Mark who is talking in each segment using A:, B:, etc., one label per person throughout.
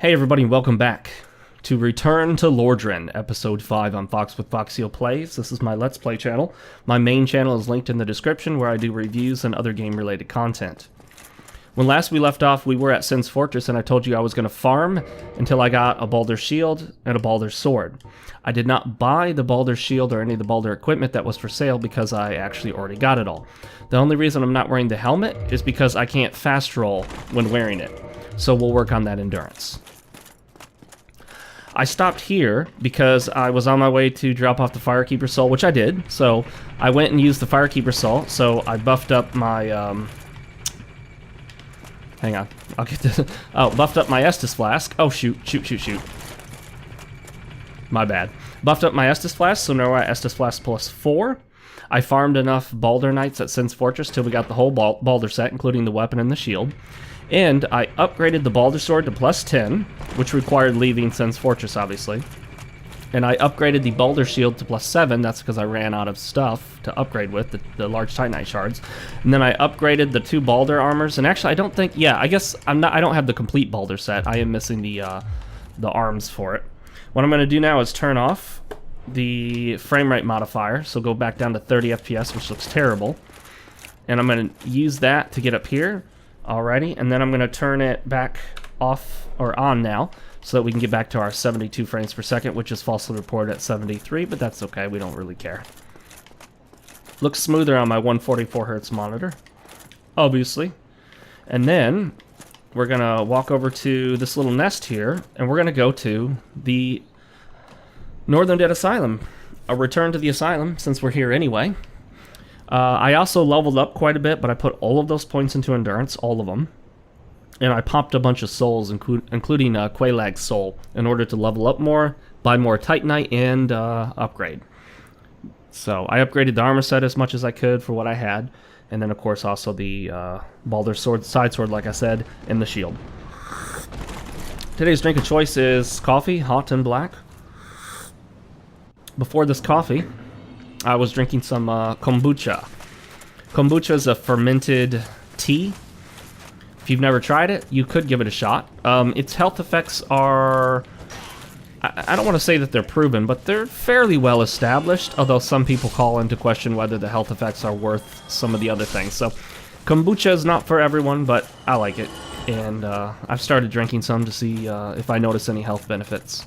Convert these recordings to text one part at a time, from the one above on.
A: Hey everybody, welcome back to Return to Lordran, Episode 5 on Fox with Foxeo Plays. This is my Let's Play channel. My main channel is linked in the description where I do reviews and other game-related content. When last we left off, we were at Sin's Fortress and I told you I was going to farm until I got a Baldur's Shield and a Baldur's Sword. I did not buy the Baldur's Shield or any of the Baldur equipment that was for sale because I actually already got it all. The only reason I'm not wearing the helmet is because I can't fast roll when wearing it. So we'll work on that endurance. I stopped here because I was on my way to drop off the Firekeeper Soul, which I did. So I went and used the Firekeeper Soul. So I buffed up my, hang on, I'll get this. Oh, buffed up my Estus Flask. Oh, shoot. My bad. Buffed up my Estus Flask, so now we're at Estus Flask plus 4. I farmed enough Baldur Knights at Sin's Fortress till we got the whole Baldur set, including the weapon and the shield. And I upgraded the Baldur Sword to plus 10, which required leaving Sin's Fortress, obviously. And I upgraded the Baldur Shield to plus 7, that's because I ran out of stuff to upgrade with, the large Titanite shards. And then I upgraded the 2 Baldur armors, and actually I don't think, yeah, I guess I don't have the complete Baldur set. I am missing the arms for it. What I'm going to do now is turn off the frame rate modifier, so go back down to 30 FPS, which looks terrible. And I'm going to use that to get up here. Alrighty, and then I'm going to turn it back off, or on now, so that we can get back to our 72 frames per second, which is falsely reported at 73, but that's okay, we don't really care. Looks smoother on my 144 Hz monitor, obviously. And then, we're going to walk over to this little nest here, and we're going to go to the Northern Dead Asylum. A return to the Asylum, since we're here anyway. I also leveled up quite a bit, but I put all of those points into Endurance, all of them. And I popped a bunch of souls, including Quailag's soul, in order to level up more, buy more Titanite, and upgrade. So I upgraded the armor set as much as I could for what I had. And then, of course, also the Baldur Sword, side sword, like I said, and the shield. Today's drink of choice is coffee, hot and black. Before this coffee, I was drinking some kombucha. Kombucha is a fermented tea. If you've never tried it, you could give it a shot. Its health effects are... I don't want to say that they're proven, but they're fairly well established, although some people call into question whether the health effects are worth some of the other things. So, kombucha is not for everyone, but I like it. And I've started drinking some to see if I notice any health benefits.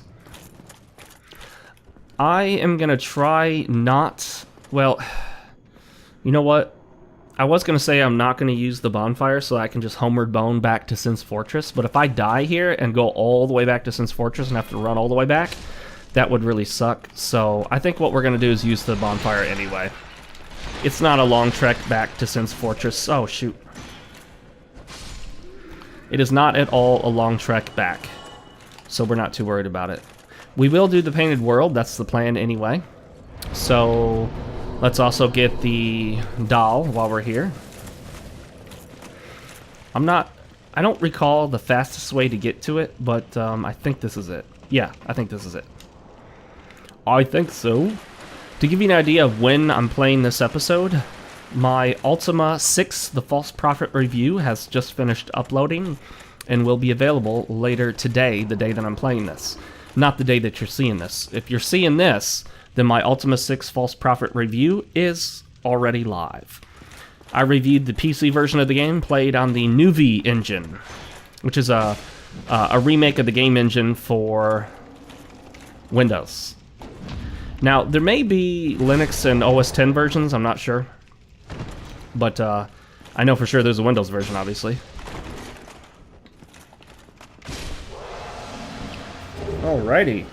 A: I am going to try not... Well, you know what? I was going to say I'm not going to use the bonfire so I can just homeward bone back to Sin's Fortress, but if I die here and go all the way back to Sin's Fortress and have to run all the way back, that would really suck. So I think what we're going to do is use the bonfire anyway. It's not a long trek back to Sin's Fortress. Oh, shoot. It is not at all a long trek back, so we're not too worried about it. We will do the Painted World, that's the plan anyway. So, let's also get the doll while we're here. I don't recall the fastest way to get to it, but I think this is it. Yeah, I think this is it. I think so. To give you an idea of when I'm playing this episode, my Ultima 6, the False Prophet review, has just finished uploading and will be available later today, the day that I'm playing this. Not the day that you're seeing this. If you're seeing this, then my Ultima 6 False Prophet review is already live. I reviewed the PC version of the game, played on the Nuvi engine, which is a remake of the game engine for Windows. Now, there may be Linux and OS X versions, I'm not sure. But I know for sure there's a Windows version, obviously. Alrighty.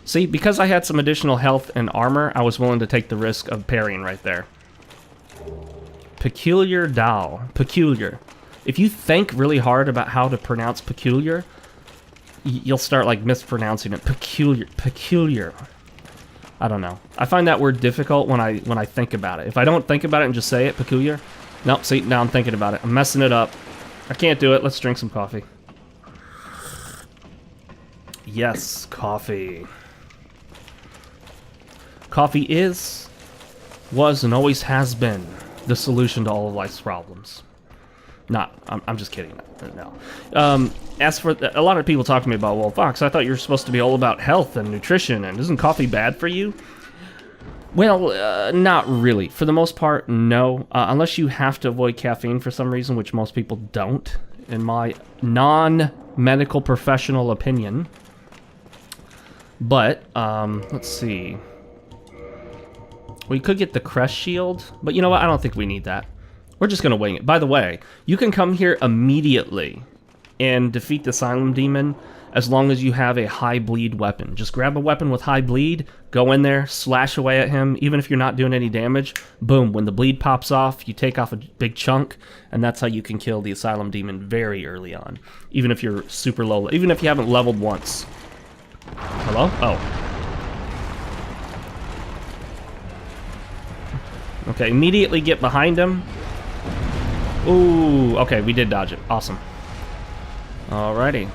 A: See, because I had some additional health and armor, I was willing to take the risk of parrying right there. Peculiar Doll. Peculiar. If you think really hard about how to pronounce peculiar, you'll start like mispronouncing it. Peculiar. Peculiar. I don't know. I find that word difficult when I think about it. If I don't think about it and just say it, peculiar. Nope, see, now I'm thinking about it. I'm messing it up. I can't do it. Let's drink some coffee. Yes, coffee. Coffee is, was, and always has been the solution to all of life's problems. I'm just kidding. No. as for a lot of people talk to me about, well, Fox, I thought you were supposed to be all about health and nutrition, and isn't coffee bad for you? Well, not really. For the most part, no. Unless you have to avoid caffeine for some reason, which most people don't, in my non-medical professional opinion. But, let's see. We could get the Crest Shield, but you know what? I don't think we need that. We're just going to wing it. By the way, you can come here immediately and defeat the Asylum Demon as long as you have a high bleed weapon. Just grab a weapon with high bleed, go in there, slash away at him, even if you're not doing any damage. Boom, when the bleed pops off, you take off a big chunk, and that's how you can kill the Asylum Demon very early on. Even if you're super low, even if you haven't leveled once. Hello? Oh. Okay, immediately get behind him. Ooh, okay, we did dodge it. Awesome. Alrighty.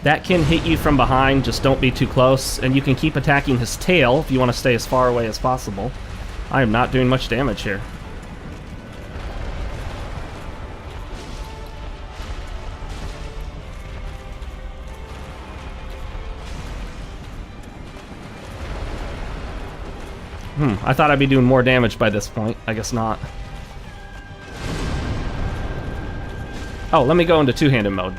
A: That can hit you from behind, just don't be too close, and you can keep attacking his tail if you want to stay as far away as possible. I am not doing much damage here. I thought I'd be doing more damage by this point. I guess not. Oh, let me go into two-handed mode.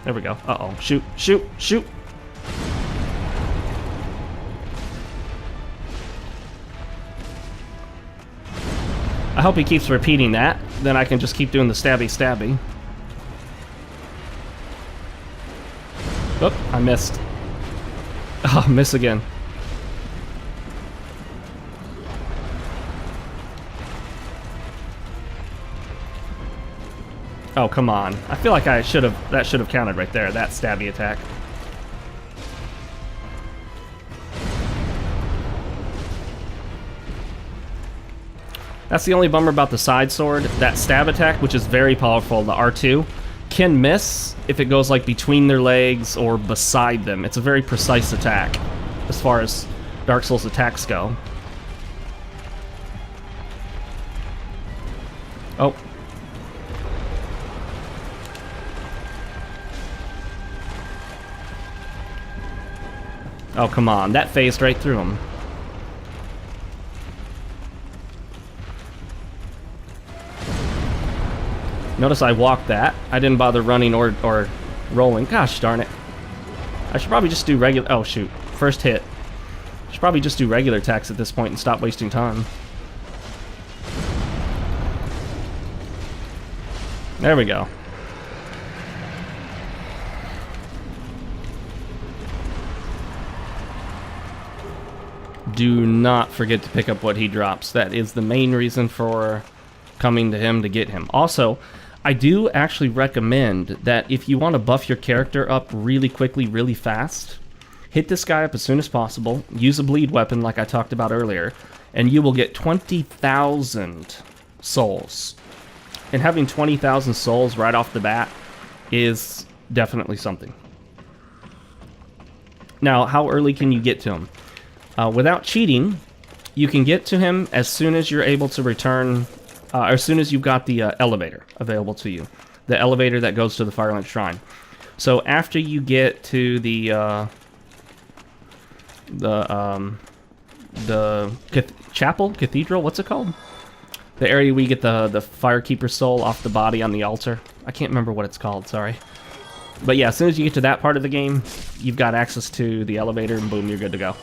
A: There we go. Uh-oh. Shoot, shoot, shoot! I hope he keeps repeating that. Then I can just keep doing the stabby-stabby. Oop, I missed. Oh, miss again. Oh, come on. I feel like that should have counted right there, that stabby attack. That's the only bummer about the side sword. That stab attack, which is very powerful, the R2, can miss if it goes like between their legs or beside them. It's a very precise attack as far as Dark Souls attacks go. Oh. Oh, come on. That phased right through him. Notice I walked that. I didn't bother running or rolling. Gosh darn it. I should probably just do regular... Oh, shoot. First hit. I should probably just do regular attacks at this point and stop wasting time. There we go. Do not forget to pick up what he drops. That is the main reason for coming to him to get him. Also, I do actually recommend that if you want to buff your character up really quickly, really fast, hit this guy up as soon as possible, use a bleed weapon like I talked about earlier, and you will get 20,000 souls. And having 20,000 souls right off the bat is definitely something. Now, how early can you get to him? Without cheating, you can get to him as soon as you're able to return, or as soon as you've got the elevator available to you. The elevator that goes to the Firelink Shrine. So after you get to the chapel? Cathedral? What's it called? The area where you get the Firekeeper soul off the body on the altar. I can't remember what it's called, sorry. But yeah, as soon as you get to that part of the game, you've got access to the elevator, and boom, you're good to go.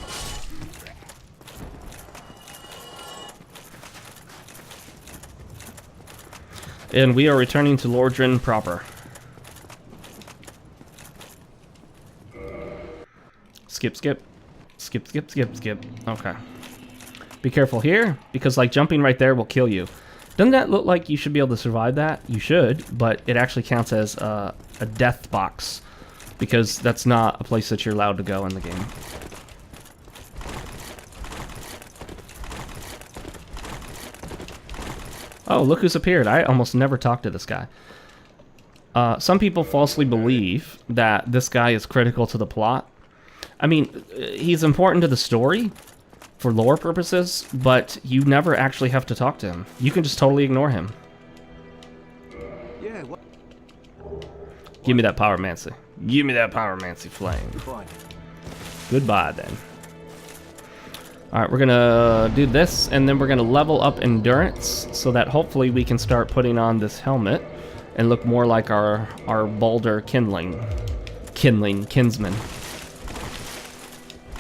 A: And we are returning to Lordran proper. Skip, skip. Skip, skip, skip, skip. Okay. Be careful here, because like jumping right there will kill you. Doesn't that look like you should be able to survive that? You should, but it actually counts as a death box, because that's not a place that you're allowed to go in the game. Oh, look who's appeared. I almost never talk to this guy. Some people falsely believe that this guy is critical to the plot. I mean, he's important to the story for lore purposes, but you never actually have to talk to him. You can just totally ignore him.
B: Yeah, what?
A: Give me that pyromancy. Give me that pyromancy flame.
B: Fine.
A: Goodbye, then. Alright, we're gonna do this, and then we're gonna level up endurance, so that hopefully we can start putting on this helmet and look more like our Baldur kinsman.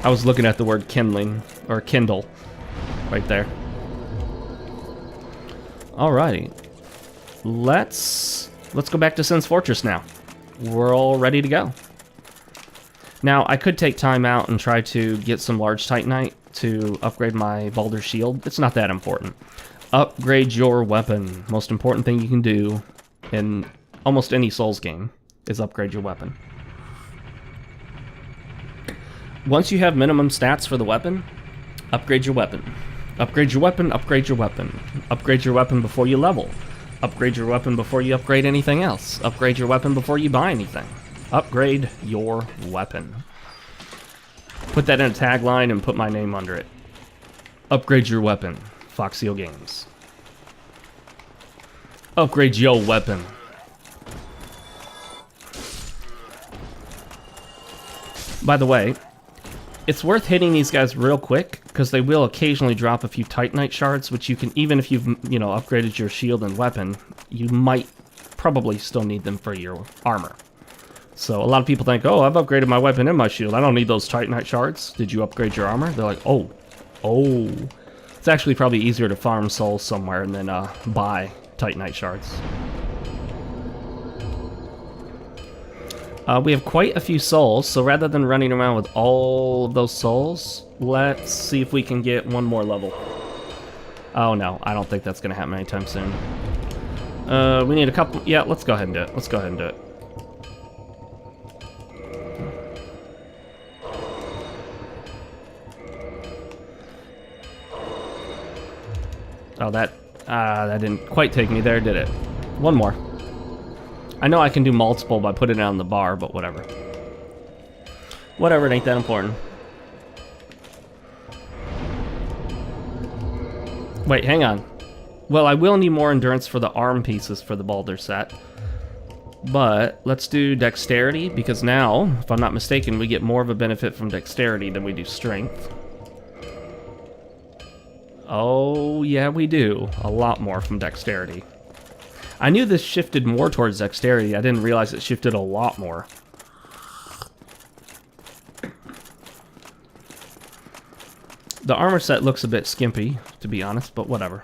A: I was looking at the word kindling, or kindle, right there. Alrighty. Let's go back to Sin's Fortress now. We're all ready to go. Now, I could take time out and try to get some large titanite to upgrade my Baldur shield. It's not that important. Upgrade your weapon. Most important thing you can do in almost any Souls game is upgrade your weapon. Once you have minimum stats for the weapon, upgrade your weapon. Upgrade your weapon, upgrade your weapon. Upgrade your weapon before you level. Upgrade your weapon before you upgrade anything else. Upgrade your weapon before you buy anything. Upgrade your weapon. Put that in a tagline and put my name under it. Upgrade your weapon, FoxeoGames. Upgrade your weapon. By the way, it's worth hitting these guys real quick, because they will occasionally drop a few titanite shards, which you can, even if you've, you know, upgraded your shield and weapon, you might probably still need them for your armor. So a lot of people think, oh, I've upgraded my weapon and my shield. I don't need those titanite shards. Did you upgrade your armor? They're like, oh. It's actually probably easier to farm souls somewhere and then buy titanite shards. We have quite a few souls, so rather than running around with all of those souls, let's see if we can get one more level. Oh no, I don't think that's going to happen anytime soon. We need a couple... Yeah, let's go ahead and do it. Let's go ahead and do it. Oh, that didn't quite take me there, did it? One more. I know I can do multiple by putting it on the bar, but whatever. Whatever, it ain't that important. Wait, hang on. Well, I will need more endurance for the arm pieces for the Baldur set. But let's do dexterity, because now, if I'm not mistaken, we get more of a benefit from dexterity than we do strength. Oh, yeah, we do. A lot more from dexterity. I knew this shifted more towards dexterity. I didn't realize it shifted a lot more. The armor set looks a bit skimpy, to be honest, but whatever.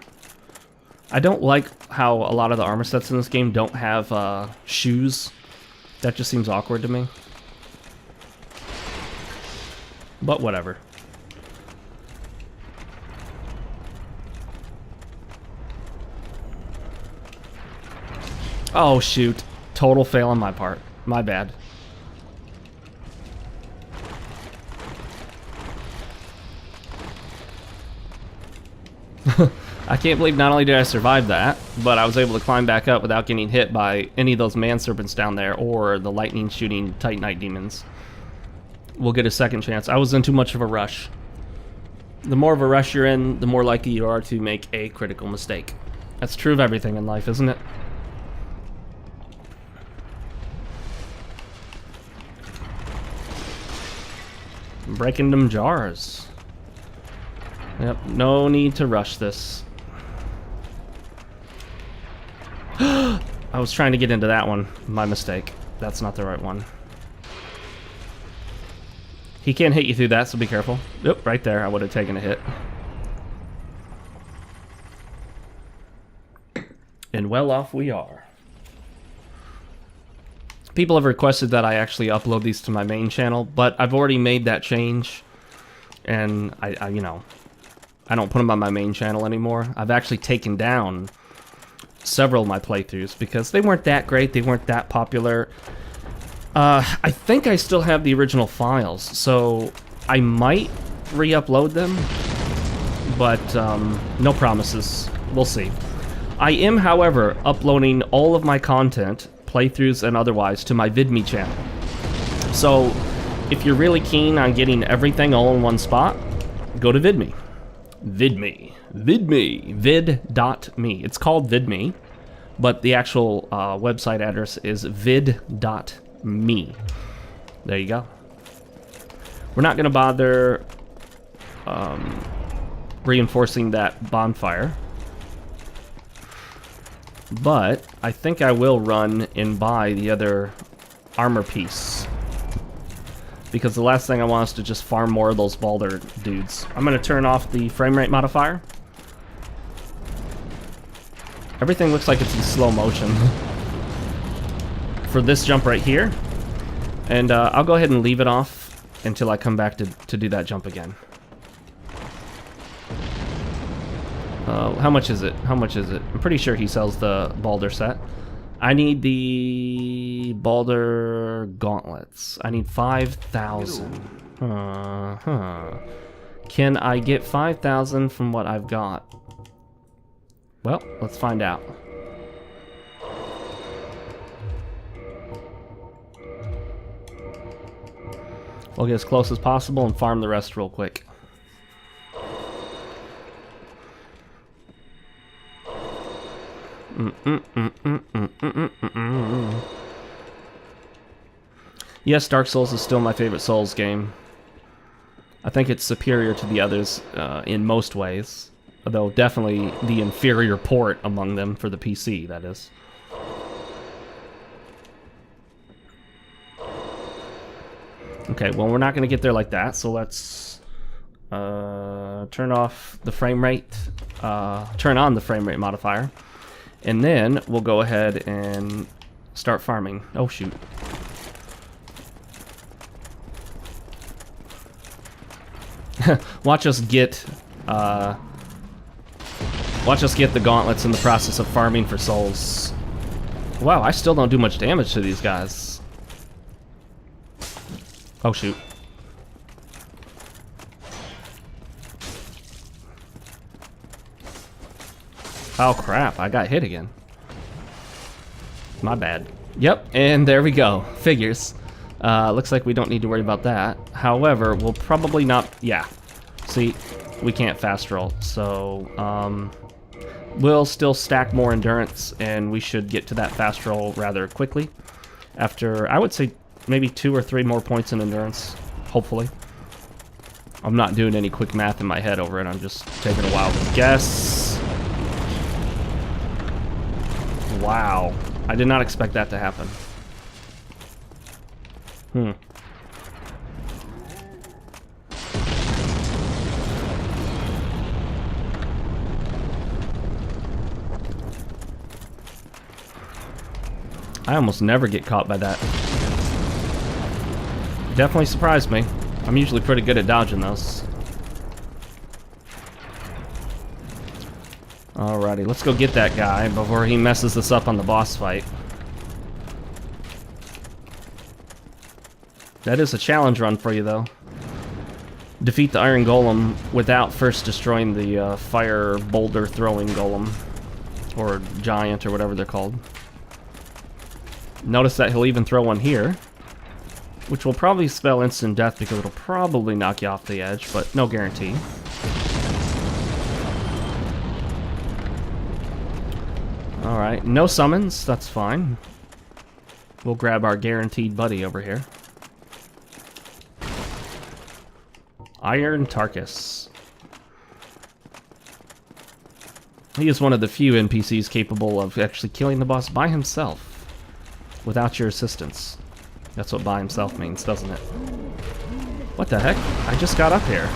A: I don't like how a lot of the armor sets in this game don't have shoes. That just seems awkward to me. But whatever. Oh, shoot. Total fail on my part. My bad. I can't believe not only did I survive that, but I was able to climb back up without getting hit by any of those man-serpents down there or the lightning-shooting Titanite demons. We'll get a second chance. I was in too much of a rush. The more of a rush you're in, the more likely you are to make a critical mistake. That's true of everything in life, isn't it? Breaking them jars. Yep, no need to rush this. I was trying to get into that one. My mistake. That's not the right one. He can't hit you through that, so be careful. Yep, right there. I would have taken a hit. And well off we are. People have requested that I actually upload these to my main channel, but I've already made that change. And I you know, I don't put them on my main channel anymore. I've actually taken down several of my playthroughs because they weren't that great, they weren't that popular. I think I still have the original files, so I might re-upload them, but no promises. We'll see. I am, however, uploading all of my content, playthroughs and otherwise, to my VidMe channel. So if you're really keen on getting everything all in one spot, go to VidMe. VidMe. VidMe. Vid.me. It's called VidMe, but the actual website address is vid.me. There you go. We're not going to bother reinforcing that bonfire, but I think I will run and buy the other armor piece, because the last thing I want is to just farm more of those boulder dudes. I'm going to turn off the frame rate modifier. Everything looks like it's in slow motion for this jump right here, and I'll go ahead and leave it off until I come back to do that jump again. How much is it? How much is it? I'm pretty sure he sells the Balder set. I need the Balder gauntlets. I need 5,000. Can I get 5,000 from what I've got? Well, let's find out. We'll get as close as possible and farm the rest real quick. Yes, Dark Souls is still my favorite Souls game. I think it's superior to the others in most ways, though definitely the inferior port among them for the PC, that is. Okay, well, we're not going to get there like that, so let's turn off the frame rate, turn on the frame rate modifier, and then we'll go ahead and start farming. Oh, shoot. Watch us get the gauntlets in the process of farming for souls. Wow, I still don't do much damage to these guys. Oh, shoot. Oh, crap. I got hit again. My bad. Yep, and there we go. Figures. Looks like we don't need to worry about that. However, we'll probably not... Yeah. See, we can't fast roll. So, we'll still stack more endurance, and we should get to that fast roll rather quickly. After, I would say, maybe 2 or 3 more points in endurance. Hopefully. I'm not doing any quick math in my head over it. I'm just taking a wild guess. Wow. I did not expect that to happen. I almost never get caught by that. Definitely surprised me. I'm usually pretty good at dodging those. Alrighty, let's go get that guy before he messes us up on the boss fight. That is a challenge run for you, though. Defeat the Iron Golem without first destroying the fire boulder throwing golem. Or giant, or whatever they're called. Notice that he'll even throw one here, which will probably spell instant death because it'll probably knock you off the edge, but no guarantee. Alright, no summons, that's fine. We'll grab our guaranteed buddy over here. Iron Tarkus. He is one of the few NPCs capable of actually killing the boss by himself, without your assistance. That's what by himself means, doesn't it? What the heck? I just got up here.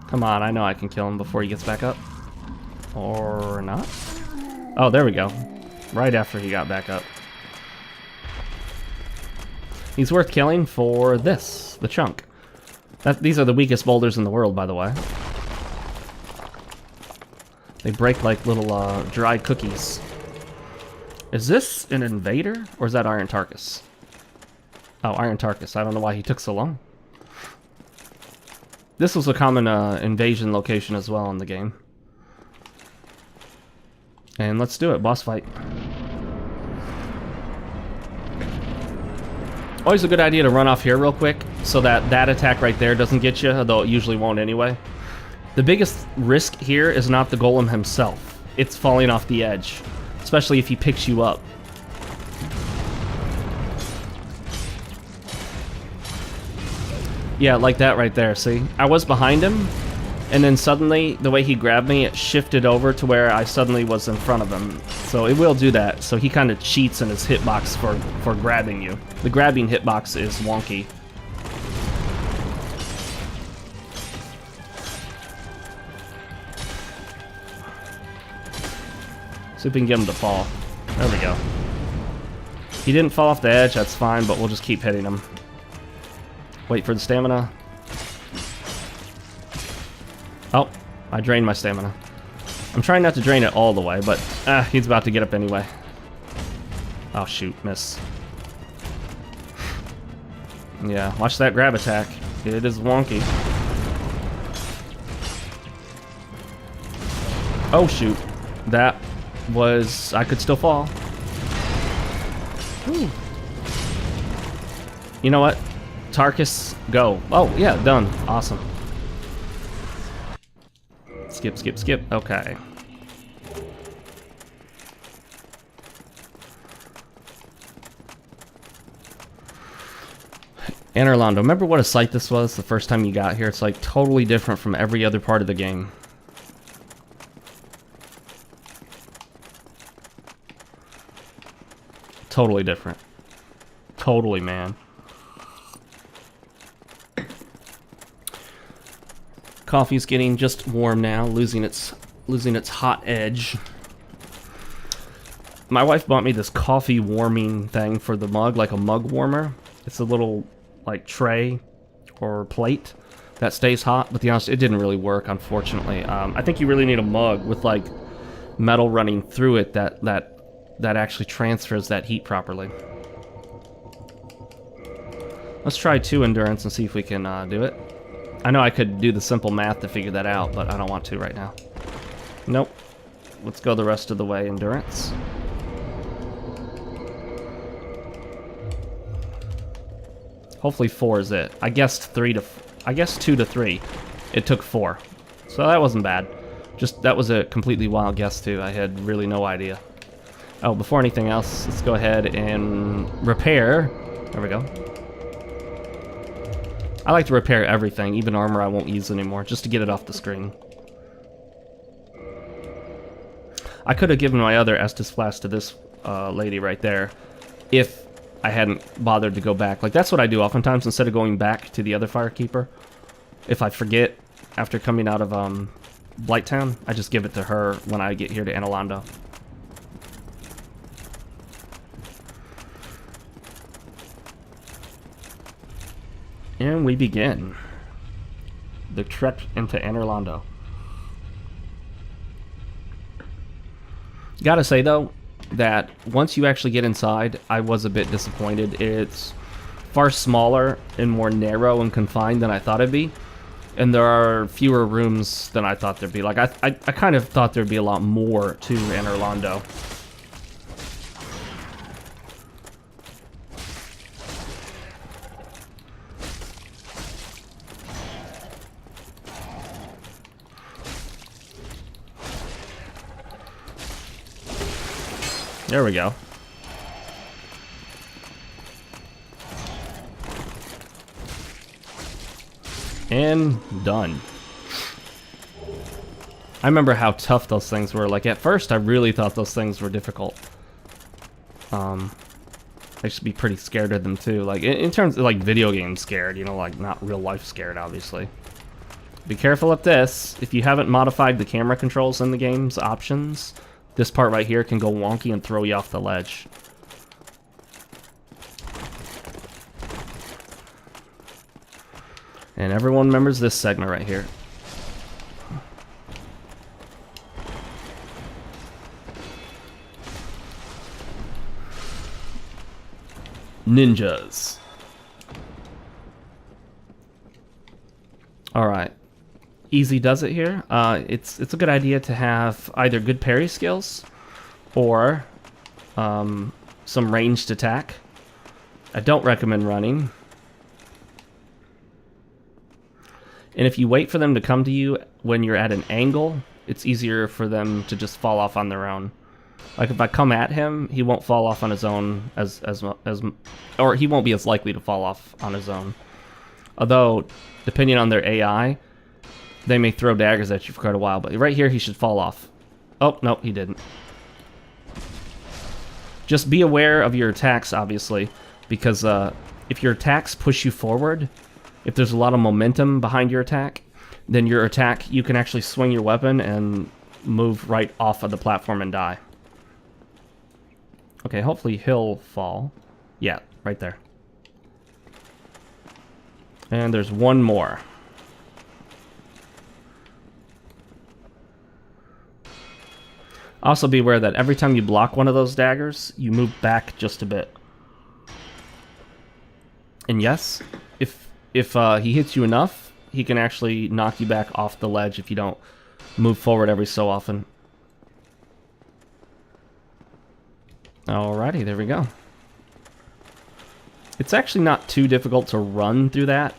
A: Come on, I know I can kill him before he gets back up. Or not? Oh, there we go. Right after he got back up. He's worth killing for this, the chunk. These are the weakest boulders in the world, by the way. They break like little dry cookies. Is this an invader, or is that Iron Tarkus? Oh, Iron Tarkus. I don't know why he took so long. This was a common invasion location as well in the game. And let's do it, boss fight. Always a good idea to run off here real quick so that that attack right there doesn't get you, though it usually won't anyway. The biggest risk here is not the golem himself. It's falling off the edge, especially if he picks you up. Yeah, like that right there, see? I was behind him, and then suddenly, the way he grabbed me, it shifted over to where I suddenly was in front of him. So it will do that, so he kind of cheats in his hitbox for grabbing you. The grabbing hitbox is wonky. See if we can get him to fall. There we go. He didn't fall off the edge, that's fine, but we'll just keep hitting him. Wait for the stamina. Oh, I drained my stamina. I'm trying not to drain it all the way, but he's about to get up anyway. Oh shoot, miss. Yeah, watch that grab attack. It is wonky. Oh shoot. That was... I could still fall. Whew. You know what? Tarkus, go. Oh, yeah, done. Awesome. Skip, skip, skip. Okay. Anor Londo. Remember what a sight this was the first time you got here? It's like totally different from every other part of the game. Totally different. Totally, man. Coffee's getting just warm now, losing its hot edge. My wife bought me this coffee warming thing for the mug, like a mug warmer. It's a little like tray or plate that stays hot, but to be honest, it didn't really work, unfortunately. I think you really need a mug with like metal running through it that actually transfers that heat properly. Let's try 2 endurance and see if we can do it. I know I could do the simple math to figure that out, but I don't want to right now. Nope. Let's go the rest of the way, endurance. Hopefully 4 is it. I guessed 2 to 3. It took 4. So that wasn't bad. Just that was a completely wild guess too. I had really no idea. Oh, before anything else, let's go ahead and repair. There we go. I like to repair everything, even armor I won't use anymore, just to get it off the screen. I could have given my other Estus Flask to this lady right there if I hadn't bothered to go back. Like, that's what I do oftentimes instead of going back to the other Firekeeper. If I forget after coming out of Blighttown, I just give it to her when I get here to Anor Londo. And we begin the trek into Anor Londo. Gotta say though, that once you actually get inside, I was a bit disappointed. It's far smaller and more narrow and confined than I thought it'd be. And there are fewer rooms than I thought there'd be. Like, I kind of thought there'd be a lot more to Anor Londo. There we go. And done. I remember how tough those things were. Like, at first, I really thought those things were difficult. I should be pretty scared of them, too. Like, in terms of, like, video game scared, you know, like, not real life scared, obviously. Be careful of this. If you haven't modified the camera controls in the game's options, this part right here can go wonky and throw you off the ledge. And everyone remembers this segment right here. Ninjas. Alright. Easy does it here. It's a good idea to have either good parry skills or some ranged attack. I don't recommend running. And if you wait for them to come to you when you're at an angle, it's easier for them to just fall off on their own. Like if I come at him, he won't fall off on his own or he won't be as likely to fall off on his own. Although, depending on their AI, they may throw daggers at you for quite a while. But right here, he should fall off. Oh, no, he didn't. Just be aware of your attacks, obviously, because if your attacks push you forward, if there's a lot of momentum behind your attack, then your attack, you can actually swing your weapon and move right off of the platform and die. Okay, hopefully he'll fall. Yeah, right there. And there's one more. Also be aware that every time you block one of those daggers, you move back just a bit. And yes, if he hits you enough, he can actually knock you back off the ledge if you don't move forward every so often. Alrighty, there we go. It's actually not too difficult to run through that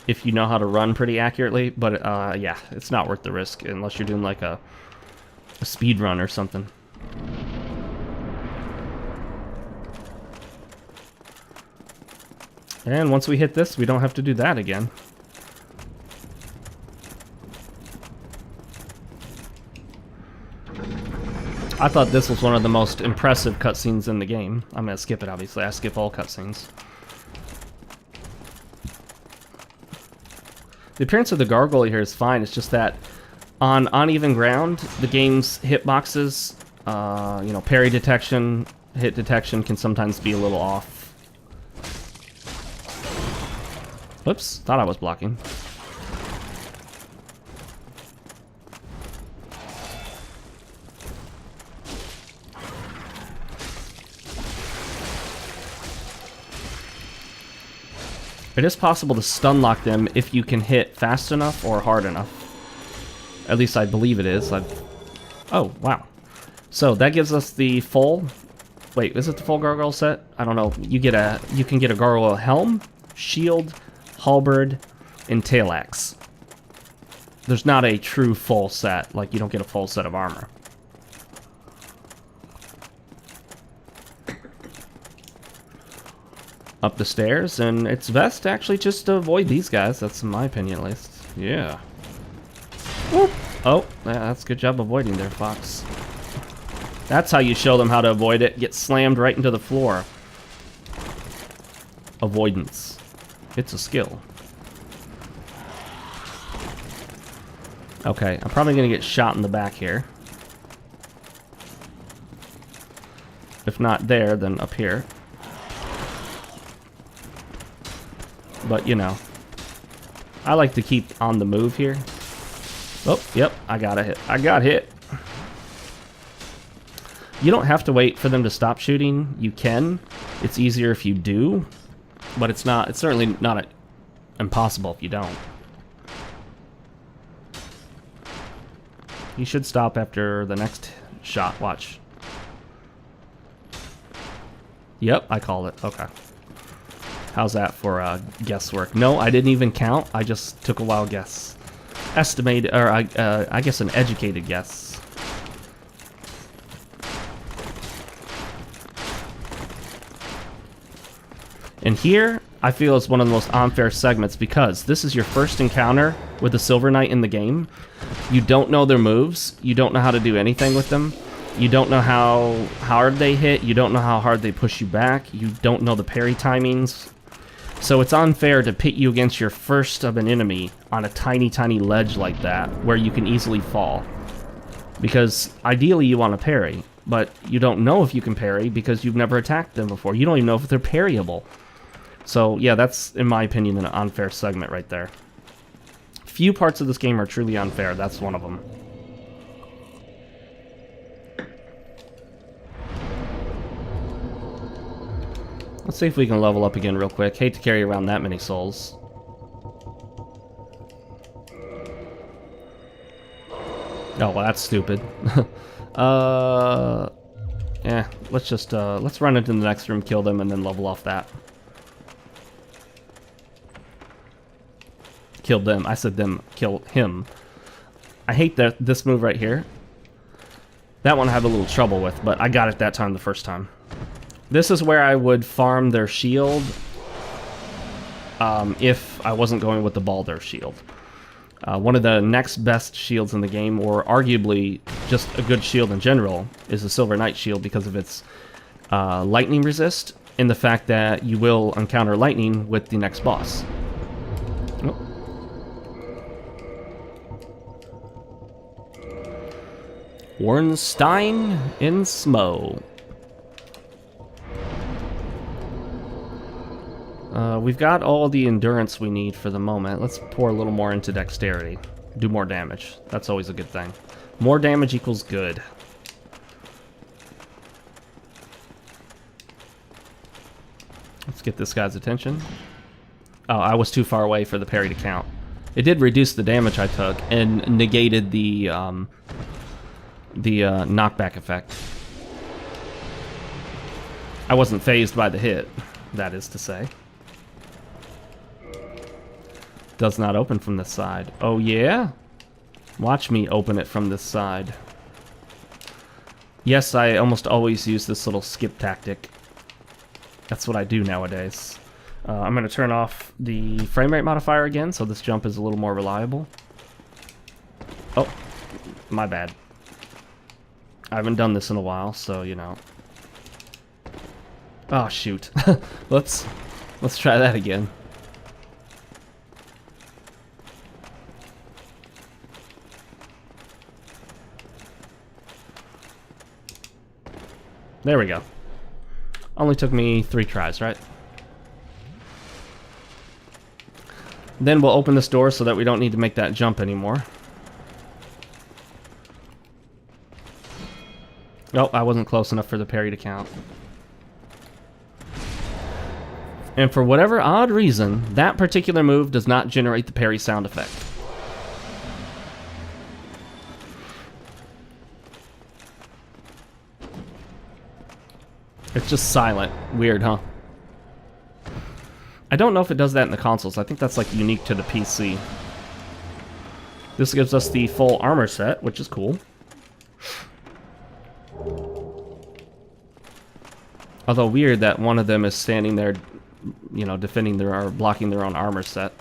A: if you know how to run pretty accurately, but yeah, it's not worth the risk unless you're doing like a speed run or something. And once we hit this, we don't have to do that again. I thought this was one of the most impressive cutscenes in the game. I'm gonna skip it, obviously. I skip all cutscenes. The appearance of the gargoyle here is fine. It's just that on uneven ground, the game's hitboxes, you know, parry detection, hit detection can sometimes be a little off. Whoops, thought I was blocking. It is possible to stun lock them if you can hit fast enough or hard enough. At least I believe it is. Oh, wow. So that gives us the full... Wait, is it the full gargoyle set? I don't know. You can get a gargoyle helm, shield, halberd, and tail axe. There's not a true full set. Like, you don't get a full set of armor. Up the stairs, and it's best actually just to avoid these guys. That's my opinion, at least. Yeah. Whoop. Oh, yeah, that's a good job avoiding there, Fox. That's how you show them how to avoid it. Get slammed right into the floor. Avoidance. It's a skill. Okay, I'm probably going to get shot in the back here. If not there, then up here. But, you know, I like to keep on the move here. Oh, yep, I got a hit. I got hit. You don't have to wait for them to stop shooting. You can. It's easier if you do, but it's certainly not impossible if you don't. You should stop after the next shot. Watch. Yep, I called it. Okay. How's that for guesswork? No, I didn't even count. I just took a wild guess. Estimated, or I guess an educated guess. And here, I feel is one of the most unfair segments because this is your first encounter with the Silver Knight in the game. You don't know their moves. You don't know how to do anything with them. You don't know how hard they hit. You don't know how hard they push you back. You don't know the parry timings. So it's unfair to pit you against your first of an enemy on a tiny, tiny ledge like that, where you can easily fall. Because ideally you want to parry, but you don't know if you can parry because you've never attacked them before. You don't even know if they're parryable. So yeah, that's, in my opinion, an unfair segment right there. Few parts of this game are truly unfair. That's one of them. Let's see if we can level up again real quick. Hate to carry around that many souls. Oh, well, that's stupid. Yeah, let's run into the next room, kill them, and then level off that. killed them. I said them kill him. I hate this move right here. That one I have a little trouble with, but I got it that time the first time. This is where I would farm their shield if I wasn't going with the Baldur shield. One of the next best shields in the game, or arguably just a good shield in general, is the Silver Knight shield because of its lightning resist and the fact that you will encounter lightning with the next boss. Oh. Ornstein in Smo. We've got all the endurance we need for the moment. Let's pour a little more into dexterity. Do more damage. That's always a good thing. More damage equals good. Let's get this guy's attention. Oh, I was too far away for the parry to count. It did reduce the damage I took and negated the knockback effect. I wasn't phased by the hit, that is to say. Does not open from this side. Oh yeah? Watch me open it from this side. Yes, I almost always use this little skip tactic. That's what I do nowadays. I'm going to turn off the frame rate modifier again, so this jump is a little more reliable. Oh, my bad. I haven't done this in a while, so you know. Oh shoot. let's try that again. There we go. Only took me 3 tries, right? Then we'll open this door so that we don't need to make that jump anymore. Oh, I wasn't close enough for the parry to count. And for whatever odd reason, that particular move does not generate the parry sound effect. It's just silent. Weird, huh? I don't know if it does that in the consoles. I think that's like unique to the PC. This gives us the full armor set, which is cool. Although weird that one of them is standing there, you know, defending their or blocking their own armor set.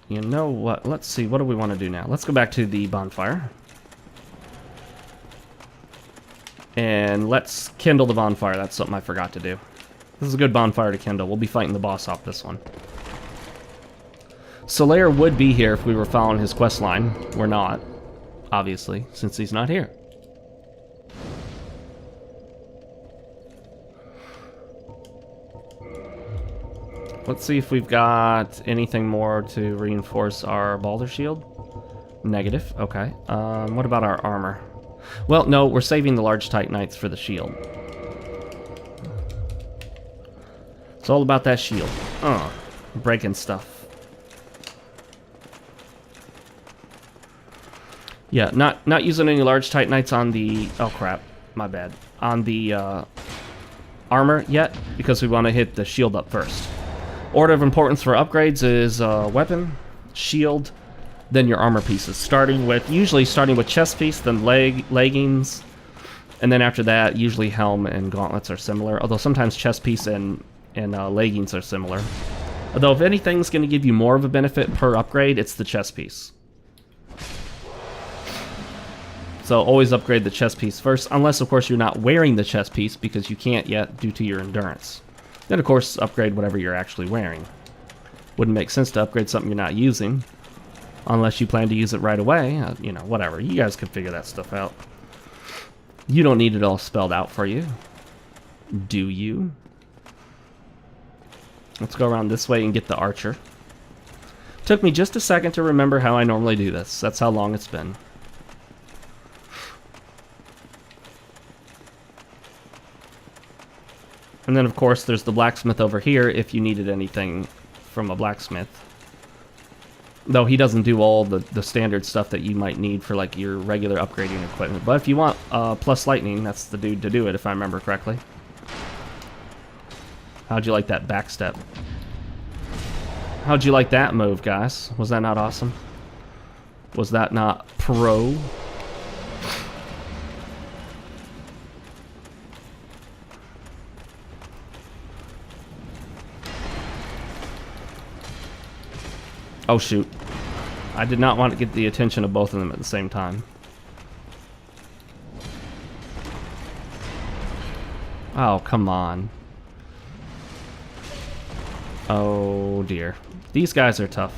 A: You know what? Let's see. What do we want to do now? Let's go back to the bonfire. And let's kindle the bonfire. That's something I forgot to do. This is a good bonfire to kindle. We'll be fighting the boss off this one. Solaire would be here if we were following his quest line. We're not, obviously, since he's not here. Let's see if we've got anything more to reinforce our Baldur shield. Negative. Okay. What about our armor? Well, no, we're saving the large Titanites for the shield. It's all about that shield. Breaking stuff. Yeah, not using any large Titanites on the... Oh, crap. My bad. On the armor yet, because we want to hit the shield up first. Order of importance for upgrades is weapon, shield, then your armor pieces, usually starting with chest piece, then leggings, and then after that, usually helm and gauntlets are similar, although sometimes chest piece and leggings are similar. Although if anything's going to give you more of a benefit per upgrade, it's the chest piece. So always upgrade the chest piece first, unless of course you're not wearing the chest piece because you can't yet due to your endurance. Then of course upgrade whatever you're actually wearing. Wouldn't make sense to upgrade something you're not using. Unless you plan to use it right away, you know, whatever. You guys can figure that stuff out. You don't need it all spelled out for you. Do you? Let's go around this way and get the archer. Took me just a second to remember how I normally do this. That's how long it's been. And then of course there's the blacksmith over here if you needed anything from a blacksmith. Though he doesn't do all the standard stuff that you might need for like your regular upgrading equipment. But if you want plus lightning, that's the dude to do it if I remember correctly. How'd you like that backstep? How'd you like that move, guys? Was that not awesome? Was that not pro? Oh shoot. I did not want to get the attention of both of them at the same time. Oh, come on. Oh dear. These guys are tough.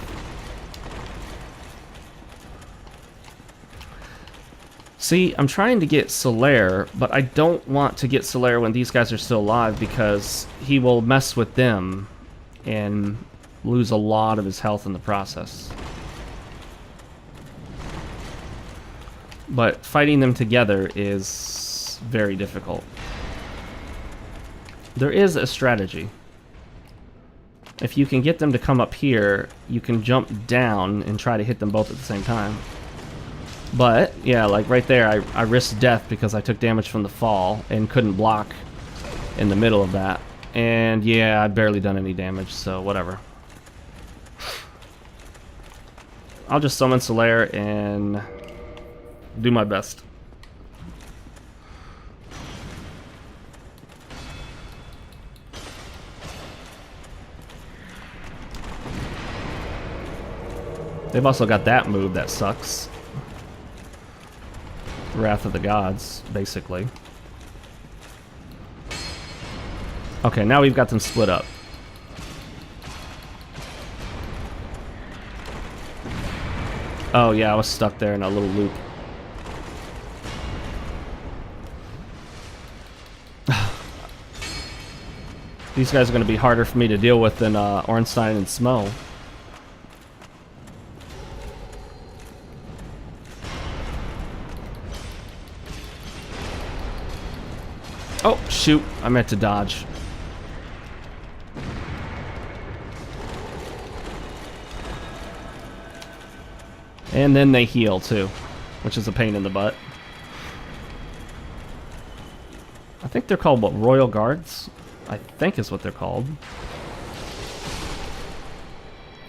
A: See, I'm trying to get Solaire, but I don't want to get Solaire when these guys are still alive because he will mess with them and lose a lot of his health in the process. But fighting them together is very difficult. There is a strategy. If you can get them to come up here, you can jump down and try to hit them both at the same time. But, yeah, like right there, I risked death because I took damage from the fall and couldn't block in the middle of that. And, yeah, I've barely done any damage, so whatever. I'll just summon Solaire and do my best. They've also got that move that sucks. Wrath of the Gods, basically. Okay, now we've got them split up. Oh yeah, I was stuck there in a little loop. These guys are going to be harder for me to deal with than Ornstein and Smo. Oh, shoot. I meant to dodge. And then they heal, too, which is a pain in the butt. I think they're called, what, Royal Guards? I think is what they're called.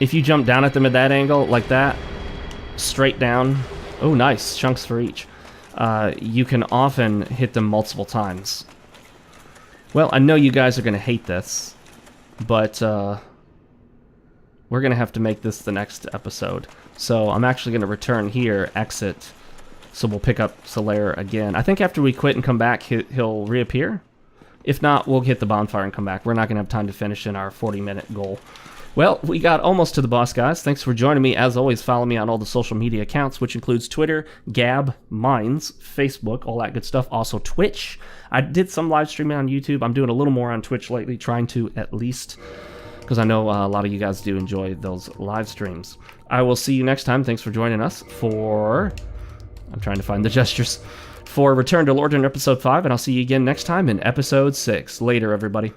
A: If you jump down at them at that angle, like that, straight down, oh nice, chunks for each, you can often hit them multiple times. Well, I know you guys are going to hate this, but we're going to have to make this the next episode. So I'm actually going to return here, exit, so we'll pick up Solaire again. I think after we quit and come back, he'll reappear. If not, we'll hit the bonfire and come back. We're not going to have time to finish in our 40-minute goal. Well, we got almost to the boss, guys. Thanks for joining me. As always, follow me on all the social media accounts, which includes Twitter, Gab, Minds, Facebook, all that good stuff. Also, Twitch. I did some live streaming on YouTube. I'm doing a little more on Twitch lately, trying to at least, because I know a lot of you guys do enjoy those live streams. I will see you next time. Thanks for joining us for... I'm trying to find the gestures. For Return to Lordran Episode 5, and I'll see you again next time in Episode 6. Later, everybody.